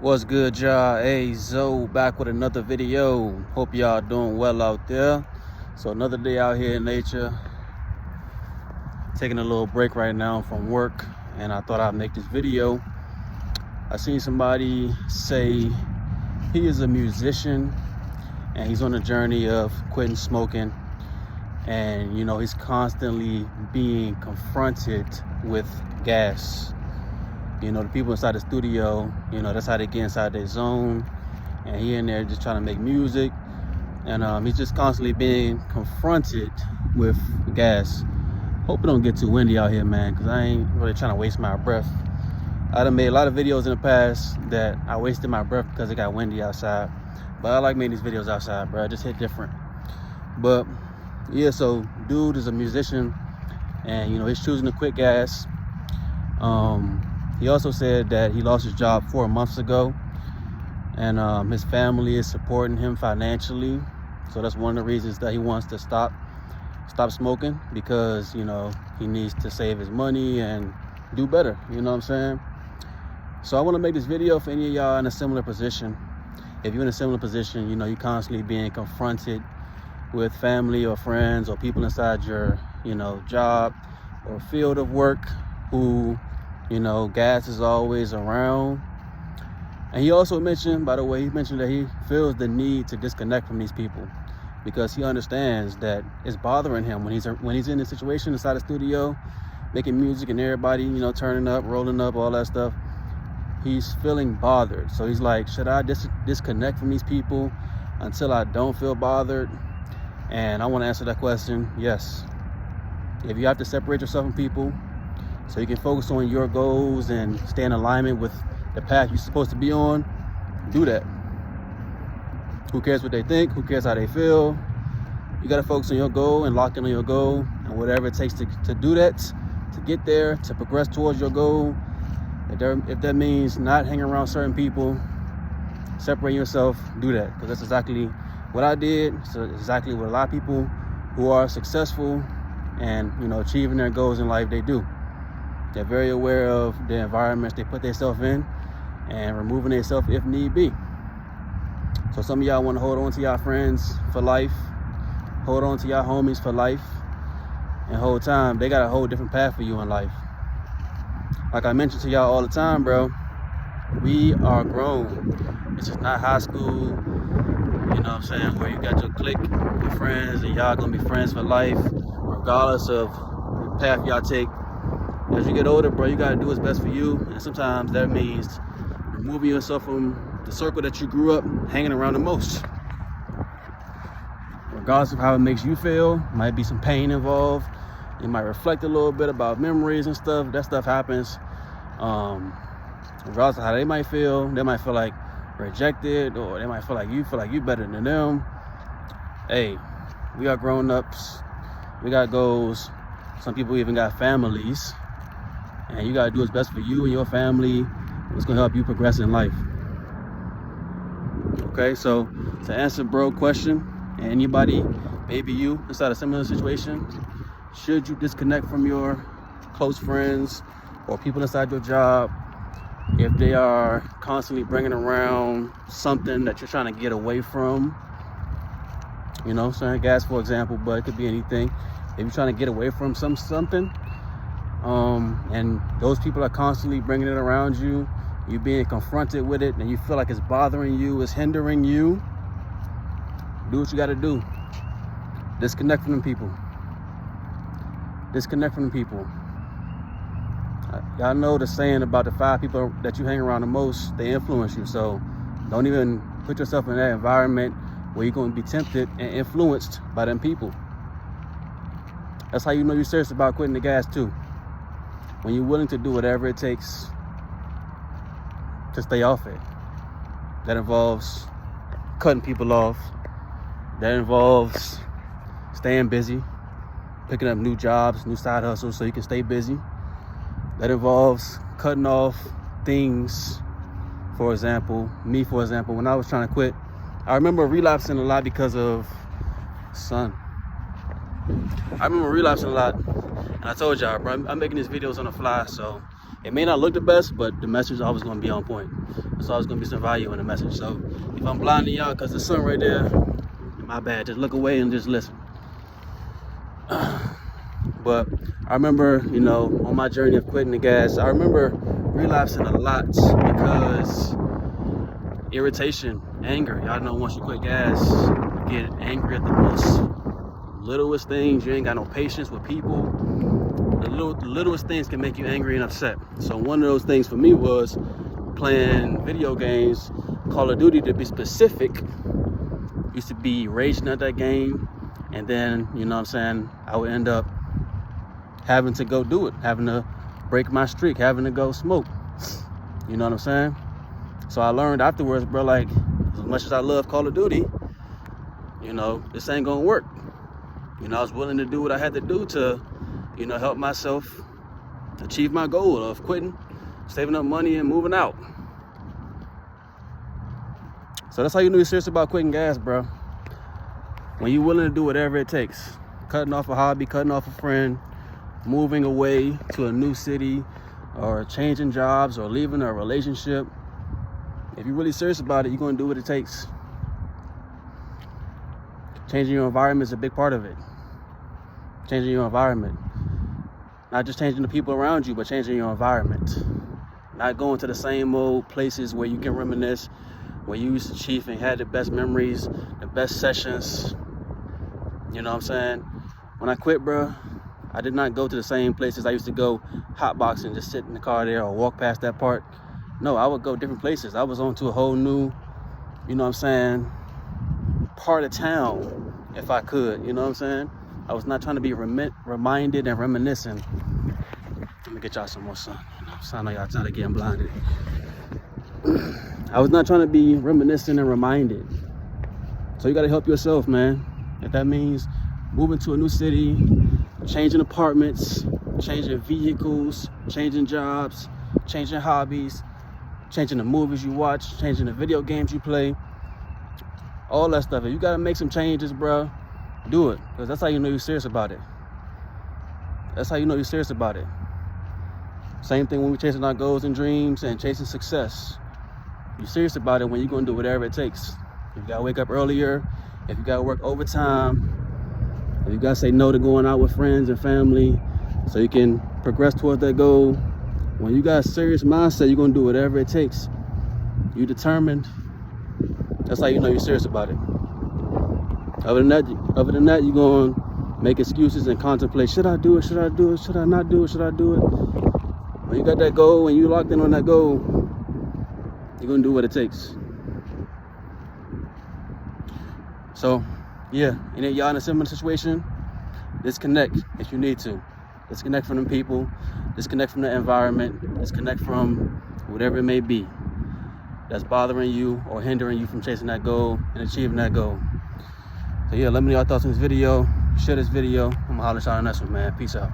What's good, y'all? Ayezo back with another video. Hope y'all doing well out there. So another day out here in nature. Taking a little break right now from work, and I thought I'd make this video. I seen somebody say he is a musician and he's on a journey of quitting smoking, and you know, he's constantly being confronted with gas. You know, the people inside the studio, you know, that's how they get inside their zone. And he in there just trying to make music. And he's just constantly being confronted with gas. Hope it don't get too windy out here, man, because I ain't really trying to waste my breath. I done made a lot of videos in the past that I wasted my breath because it got windy outside. But I like making these videos outside, bro. I just hit different. But yeah, so dude is a musician, and you know, he's choosing to quit gas. He also said that he lost his job 4 months ago, and his family is supporting him financially. So that's one of the reasons that he wants to stop smoking, because you know, he needs to save his money and do better, you know what I'm saying? So I want to make this video for any of y'all in a similar position. If you're in a similar position, you know, you're constantly being confronted with family or friends or people inside your, you know, job or field of work who, you know, gas is always around. And he also mentioned, by the way, he mentioned that he feels the need to disconnect from these people because he understands that it's bothering him when he's in a situation inside the studio making music and everybody, you know, turning up, rolling up, all that stuff. He's feeling bothered. So he's like, should I disconnect from these people until I don't feel bothered? And I want to answer that question. Yes. If you have to separate yourself from people so you can focus on your goals and stay in alignment with the path you're supposed to be on, do that. Who cares what they think? Who cares how they feel? You got to focus on your goal and lock in on your goal, and whatever it takes to do that, to get there, to progress towards your goal. If that means not hanging around certain people, separate yourself, do that, because that's exactly what I did. So exactly what a lot of people who are successful and, you know, achieving their goals in life, they do. They're very aware of the environments they put themselves in and removing themselves if need be. So some of y'all want to hold on to y'all friends for life, hold on to y'all homies for life, and whole time they got a whole different path for you in life. Like I mentioned to y'all all the time, bro, we are grown. This is not high school, you know what I'm saying, where you got your clique, your friends, and y'all gonna be friends for life, regardless of the path y'all take. As you get older, bro, you gotta do what's best for you, and sometimes that means removing yourself from the circle that you grew up hanging around the most. Regardless of how it makes you feel, might be some pain involved. You might reflect a little bit about memories and stuff. That stuff happens. Regardless of how they might feel like rejected, or they might feel like you better than them. Hey, we are grown-ups. We got goals. Some people even got families. And you gotta do what's best for you and your family. What's gonna help you progress in life. Okay, so to answer bro question, anybody, maybe you inside a similar situation, should you disconnect from your close friends or people inside your job if they are constantly bringing around something that you're trying to get away from? You know, saying gas, for example, but it could be anything. If you're trying to get away from something, and those people are constantly bringing it around you, you being confronted with it, and you feel like it's bothering you, it's hindering you, do what you got to do. Disconnect from them people. Disconnect from the people. Y'all know the saying about the 5 people that you hang around the most, they influence you. So don't even put yourself in that environment where you're going to be tempted and influenced by them people. That's how you know you're serious about quitting the gas too. When you're willing to do whatever it takes to stay off it. That involves cutting people off. That involves staying busy, picking up new jobs, new side hustles so you can stay busy. That involves cutting off things. For example, when I was trying to quit, I remember relapsing a lot because of sun. I remember relapsing a lot, and I told y'all, bro, I'm making these videos on the fly, so It may not look the best, but the message is always going to be on point. There's always going to be some value in the message. So if I'm blinding y'all because the sun right there, my bad. Just look away and just listen. But I remember, you know, on my journey of quitting the gas, I remember relapsing a lot because irritation, anger. Y'all know once you quit gas, you get angry at the most littlest things. You ain't got no patience with people. The littlest things can make you angry and upset. So one of those things for me was playing video games, Call of Duty to be specific. Used to be raging at that game, and then, you know what I'm saying, I would end up having to go do it, having to break my streak, having to go smoke. You know what I'm saying? So I learned afterwards, bro, like, as much as I love Call of Duty, you know, this ain't gonna work. You know, I was willing to do what I had to do to, you know, help myself achieve my goal of quitting, saving up money, and moving out. So that's how you know you're serious about quitting gas, bro. When you're willing to do whatever it takes, cutting off a hobby, cutting off a friend, moving away to a new city, or changing jobs, or leaving a relationship. If you're really serious about it, you're going to do what it takes. Changing your environment is a big part of it. Changing your environment. Not just changing the people around you, but changing your environment. Not going to the same old places where you can reminisce, where you used to chief and had the best memories, the best sessions. You know what I'm saying? When I quit, bro, I did not go to the same places I used to go hotboxing, just sit in the car there or walk past that park. No, I would go different places. I was on to a whole new, you know what I'm saying, part of town, if I could, you know what I'm saying? I was not trying to be reminded and reminiscing. Let me get y'all some more sun. You know, so I know y'all tired of getting blinded. I was not trying to be reminiscent and reminded. So you got to help yourself, man. If that means moving to a new city, changing apartments, changing vehicles, changing jobs, changing hobbies, changing the movies you watch, changing the video games you play, all that stuff. If you got to make some changes, bro, do it. Because that's how you know you're serious about it. That's how you know you're serious about it. Same thing when we're chasing our goals and dreams and chasing success. You're serious about it when you're going to do whatever it takes. If you got to wake up earlier, if you got to work overtime, if you got to say no to going out with friends and family so you can progress towards that goal. When you got a serious mindset, you're going to do whatever it takes. You're determined. That's how you know you're serious about it. Other than that, you're going to make excuses and contemplate, should I do it? Should I do it? Should I not do it? Should I do it? When you got that goal, when you locked in on that goal, you're going to do what it takes. So, yeah, any of y'all in a similar situation, disconnect if you need to. Disconnect from them people, disconnect from the environment, disconnect from whatever it may be that's bothering you or hindering you from chasing that goal and achieving that goal. So yeah, let me know your thoughts on this video. Share this video. I'm gonna holler at y'all on the next one, man. Peace out.